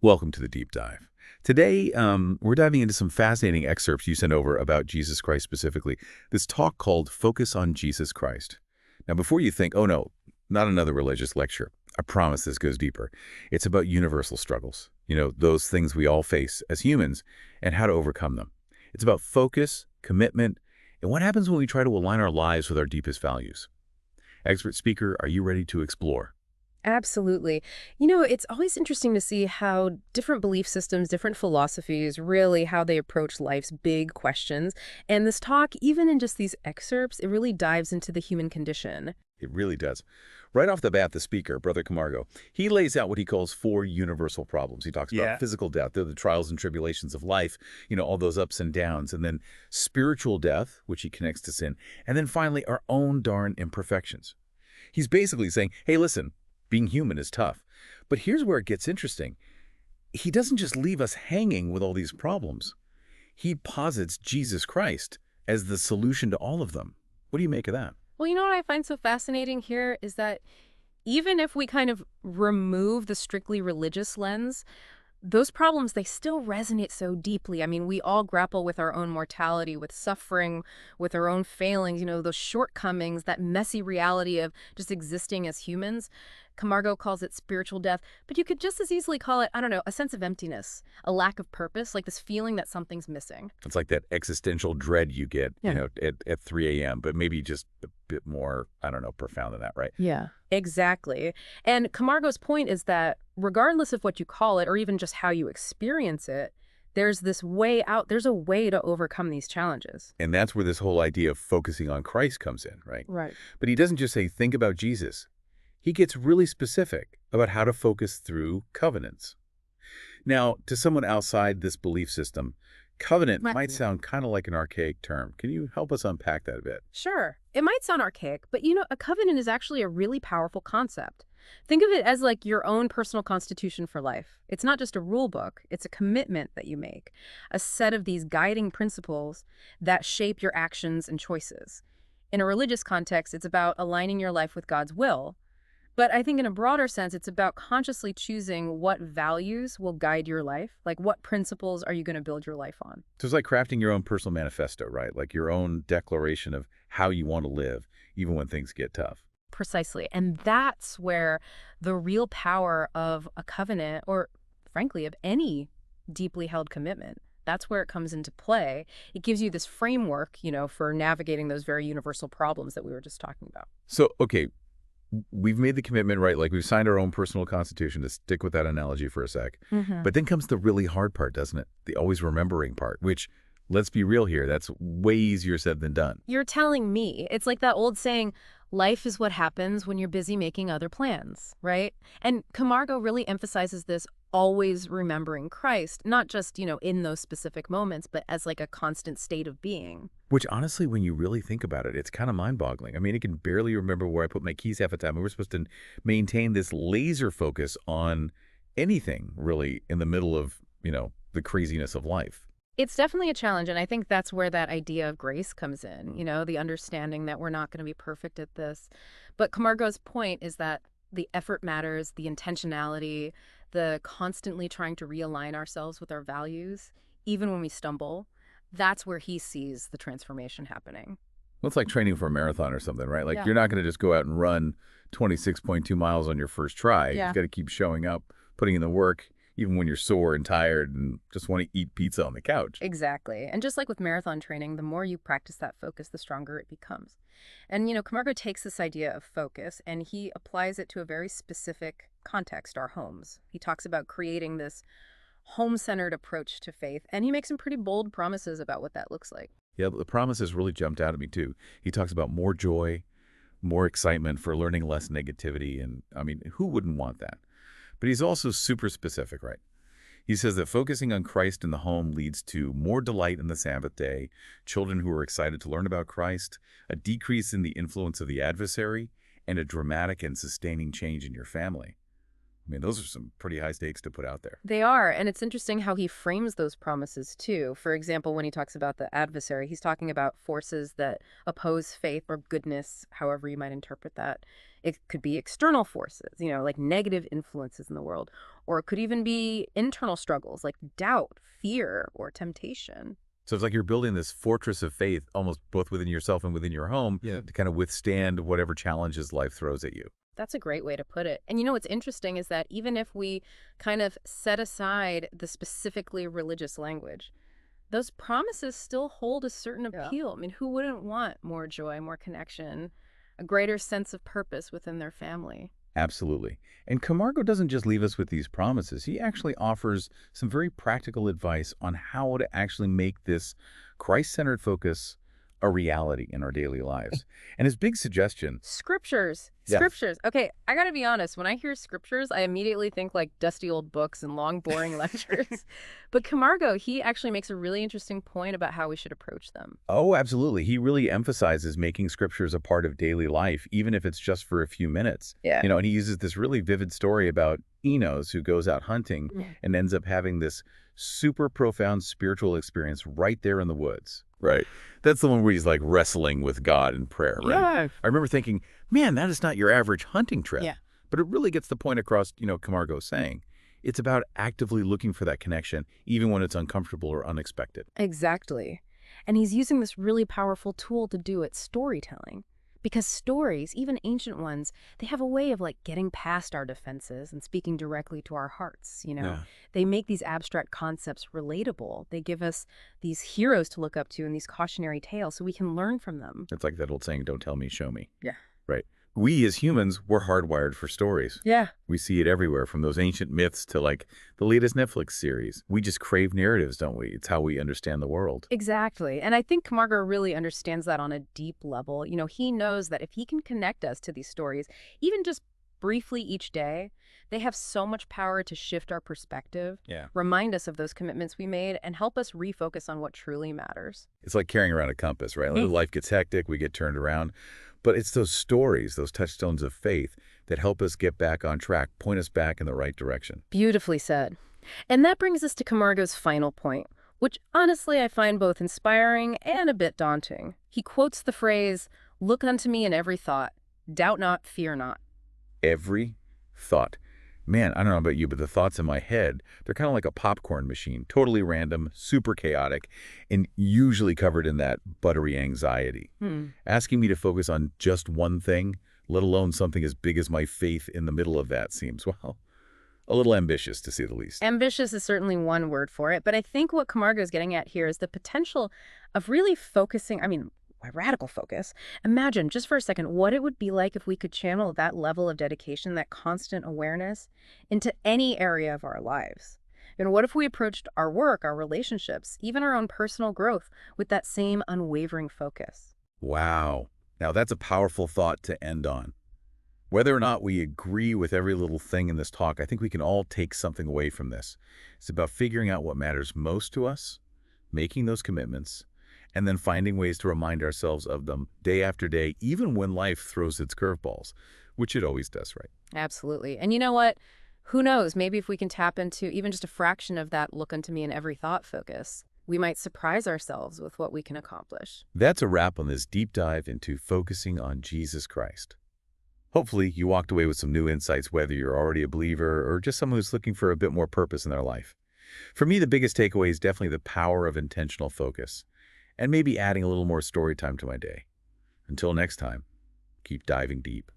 Welcome to the deep dive. Today, we're diving into some fascinating excerpts you sent over about Jesus Christ specifically. This talk called Focus on Jesus Christ. Now, before you think, oh no, not another religious lecture, I promise this goes deeper. It's about universal struggles, those things we all face as humans and how to overcome them. It's about focus, commitment, and what happens when we try to align our lives with our deepest values. Expert speaker, are you ready to explore? Absolutely. It's always interesting to see how different belief systems, different philosophies, really how they approach life's big questions. And this talk, even in just these excerpts, it really dives into the human condition. It really does. Right off the bat, the speaker, Brother Camargo, he lays out what he calls four universal problems. He talks about Yeah. physical death, the trials and tribulations of life, all those ups and downs, and then spiritual death, which he connects to sin, and then finally our own darn imperfections. He's basically saying, hey, listen, being human is tough. But here's where it gets interesting. He doesn't just leave us hanging with all these problems. He posits Jesus Christ as the solution to all of them. What do you make of that? Well, you know what I find so fascinating here is that even if we kind of remove the strictly religious lens, those problems, they still resonate so deeply. I mean, we all grapple with our own mortality, with suffering, with our own failings, those shortcomings, that messy reality of just existing as humans. Camargo calls it spiritual death, but you could just as easily call it, I don't know, a sense of emptiness, a lack of purpose, like this feeling that something's missing. It's like that existential dread you get, Yeah. at 3 a.m., but maybe just a bit more, I don't know, profound than that, right? Yeah, exactly. And Camargo's point is that regardless of what you call it, or even just how you experience it, there's this way out, there's a way to overcome these challenges. And that's where this whole idea of focusing on Christ comes in, right? Right. But he doesn't just say, think about Jesus. He gets really specific about how to focus through covenants. Now, to someone outside this belief system, covenant might sound kind of like an archaic term. Can you help us unpack that a bit? Sure. It might sound archaic, but a covenant is actually a really powerful concept. Think of it as like your own personal constitution for life. It's not just a rule book, it's a commitment that you make, a set of these guiding principles that shape your actions and choices. In a religious context, it's about aligning your life with God's will. But I think in a broader sense, it's about consciously choosing what values will guide your life. Like, what principles are you going to build your life on? So it's like crafting your own personal manifesto, right? Like your own declaration of how you want to live, even when things get tough. Precisely. And that's where the real power of a covenant, or frankly, of any deeply held commitment, that's where it comes into play. It gives you this framework, for navigating those very universal problems that we were just talking about. So, okay, we've made the commitment, right? Like we've signed our own personal constitution, to stick with that analogy for a sec. But then comes the really hard part, doesn't it? The always remembering part, which, let's be real here, that's way easier said than done. You're telling me. It's like that old saying, life is what happens when you're busy making other plans, right? And Camargo really emphasizes this always remembering Christ, not just, in those specific moments, but as like a constant state of being. Which honestly, when you really think about it, it's kind of mind-boggling. I mean, I can barely remember where I put my keys half the time. And we're supposed to maintain this laser focus on anything, really, in the middle of, the craziness of life. It's definitely a challenge, and I think that's where that idea of grace comes in, the understanding that we're not going to be perfect at this. But Camargo's point is that the effort matters, the intentionality, the constantly trying to realign ourselves with our values, even when we stumble. That's where he sees the transformation happening. Well, it's like training for a marathon or something, right? Like Yeah. you're not going to just go out and run 26.2 miles on your first try. Yeah. You've got to keep showing up, putting in the work, even when you're sore and tired and just want to eat pizza on the couch. Exactly. And just like with marathon training, the more you practice that focus, the stronger it becomes. And, Camargo takes this idea of focus and he applies it to a very specific context, our homes. He talks about creating this home-centered approach to faith, and he makes some pretty bold promises about what that looks like. Yeah, the promises really jumped out at me too. He talks about more joy, more excitement for learning less negativity. And I mean, who wouldn't want that? But he's also super specific, right? He says that focusing on Christ in the home leads to more delight in the Sabbath day, children who are excited to learn about Christ, a decrease in the influence of the adversary, and a dramatic and sustaining change in your family. I mean, those are some pretty high stakes to put out there. They are, and it's interesting how he frames those promises too. For example, when he talks about the adversary, he's talking about forces that oppose faith or goodness, however you might interpret that. It could be external forces, like negative influences in the world, or it could even be internal struggles like doubt, fear, or temptation. So it's like you're building this fortress of faith almost both within yourself and within your home to kind of withstand whatever challenges life throws at you. That's a great way to put it. And what's interesting is that even if we kind of set aside the specifically religious language, those promises still hold a certain appeal. I mean, who wouldn't want more joy, more connection, a greater sense of purpose within their family? Absolutely. And Camargo doesn't just leave us with these promises. He actually offers some very practical advice on how to actually make this Christ-centered focus a reality in our daily lives. And his big suggestion... Scriptures. Yeah. Scriptures. Okay, I gotta be honest. When I hear scriptures, I immediately think like dusty old books and long, boring lectures. But Camargo, he actually makes a really interesting point about how we should approach them. Oh, absolutely. He really emphasizes making scriptures a part of daily life, even if it's just for a few minutes. Yeah. And he uses this really vivid story about Enos, who goes out hunting and ends up having this super profound spiritual experience right there in the woods. Right. That's the one where he's like wrestling with God in prayer, right? Yeah. I remember thinking, man, that is not your average hunting trip. Yeah. But it really gets the point across, Camargo's saying. It's about actively looking for that connection, even when it's uncomfortable or unexpected. Exactly. And he's using this really powerful tool to do it, storytelling. Because stories, even ancient ones, they have a way of like getting past our defenses and speaking directly to our hearts, Yeah. They make these abstract concepts relatable. They give us these heroes to look up to and these cautionary tales so we can learn from them. It's like that old saying, don't tell me, show me. Yeah. Right. We as humans, we're hardwired for stories. Yeah. We see it everywhere, from those ancient myths to like the latest Netflix series. We just crave narratives, don't we? It's how we understand the world. Exactly. And I think Camargo really understands that on a deep level. He knows that if he can connect us to these stories, even just briefly each day, they have so much power to shift our perspective, remind us of those commitments we made, and help us refocus on what truly matters. It's like carrying around a compass, right? Like life gets hectic, we get turned around. But it's those stories, those touchstones of faith that help us get back on track, point us back in the right direction. Beautifully said. And that brings us to Camargo's final point, which honestly I find both inspiring and a bit daunting. He quotes the phrase, "Look unto me in every thought, doubt not, fear not." Every thought. Man, I don't know about you, but the thoughts in my head, they're kind of like a popcorn machine, totally random, super chaotic, and usually covered in that buttery anxiety. Asking me to focus on just one thing, let alone something as big as my faith in the middle of that seems, well, a little ambitious to say the least. Ambitious is certainly one word for it, but I think what Camargo is getting at here is the potential of really focusing, radical focus. Imagine, just for a second, what it would be like if we could channel that level of dedication, that constant awareness, into any area of our lives. And what if we approached our work, our relationships, even our own personal growth with that same unwavering focus? Wow. Now that's a powerful thought to end on. Whether or not we agree with every little thing in this talk, I think we can all take something away from this. It's about figuring out what matters most to us, making those commitments, and then finding ways to remind ourselves of them day after day, even when life throws its curveballs, which it always does, right? Absolutely. And you know what? Who knows? Maybe if we can tap into even just a fraction of that look unto me in every thought focus, we might surprise ourselves with what we can accomplish. That's a wrap on this deep dive into focusing on Jesus Christ. Hopefully, you walked away with some new insights, whether you're already a believer or just someone who's looking for a bit more purpose in their life. For me, the biggest takeaway is definitely the power of intentional focus, and maybe adding a little more story time to my day. Until next time, keep diving deep.